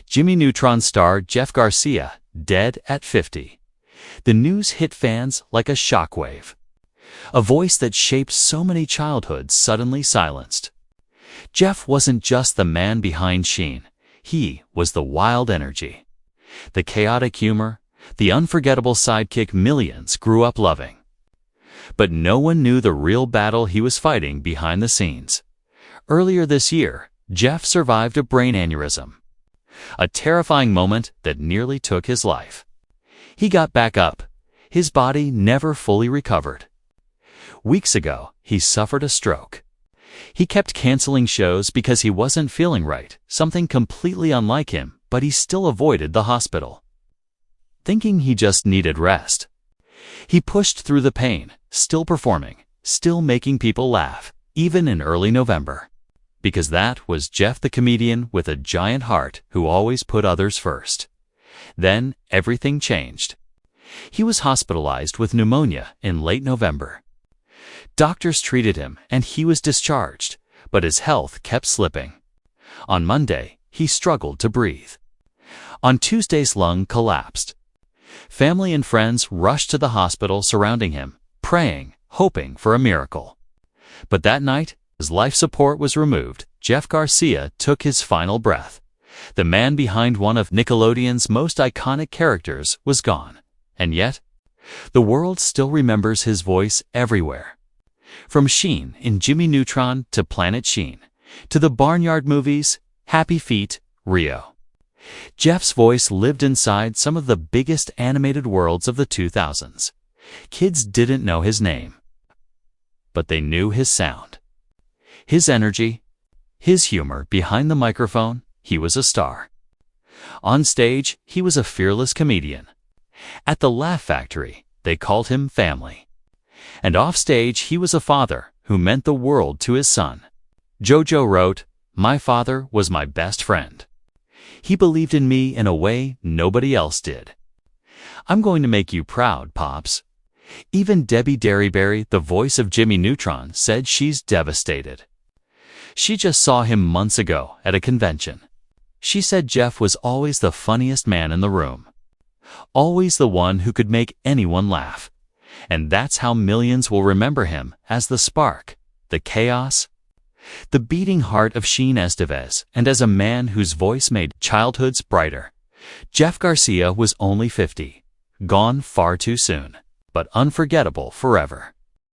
Jimmy Neutron star Jeff Garcia, dead at 50. The news hit fans like a shockwave. A voice that shaped so many childhoods suddenly silenced. Jeff wasn't just the man behind Sheen. He was the wild energy, the chaotic humor, the unforgettable sidekick millions grew up loving. But no one knew the real battle he was fighting behind the scenes. Earlier this year, Jeff survived a brain aneurysm, a terrifying moment that nearly took his life. He got back up. His body never fully recovered. Weeks ago, he suffered a stroke. He kept canceling shows because he wasn't feeling right, something completely unlike him, but he still avoided the hospital, thinking he just needed rest. He pushed through the pain, still performing, still making people laugh, even in early November. Because that was Jeff the comedian with a giant heart who always put others first. Then everything changed. He was hospitalized with pneumonia in late November. Doctors treated him and he was discharged, but his health kept slipping. On Monday, he struggled to breathe. On Tuesday's lung collapsed. Family and friends rushed to the hospital surrounding him, praying, hoping for a miracle. But that night, as life support was removed, Jeff Garcia took his final breath. The man behind one of Nickelodeon's most iconic characters was gone. And yet, the world still remembers his voice everywhere. From Sheen in Jimmy Neutron to Planet Sheen, to the Barnyard movies, Happy Feet, Rio. Jeff's voice lived inside some of the biggest animated worlds of the 2000s. Kids didn't know his name, but they knew his sound. His energy, his humor behind the microphone, he was a star. On stage, he was a fearless comedian. At the Laugh Factory, they called him family. And offstage, he was a father who meant the world to his son. JoJo wrote, "My father was my best friend. He believed in me in a way nobody else did. I'm going to make you proud, Pops." Even Debbie Derryberry, the voice of Jimmy Neutron, said she's devastated. She just saw him months ago at a convention. She said Jeff was always the funniest man in the room. Always the one who could make anyone laugh. And that's how millions will remember him, as the spark, the chaos, the beating heart of Sheen Estevez, and as a man whose voice made childhoods brighter. Jeff Garcia was only 50, gone far too soon, but unforgettable forever.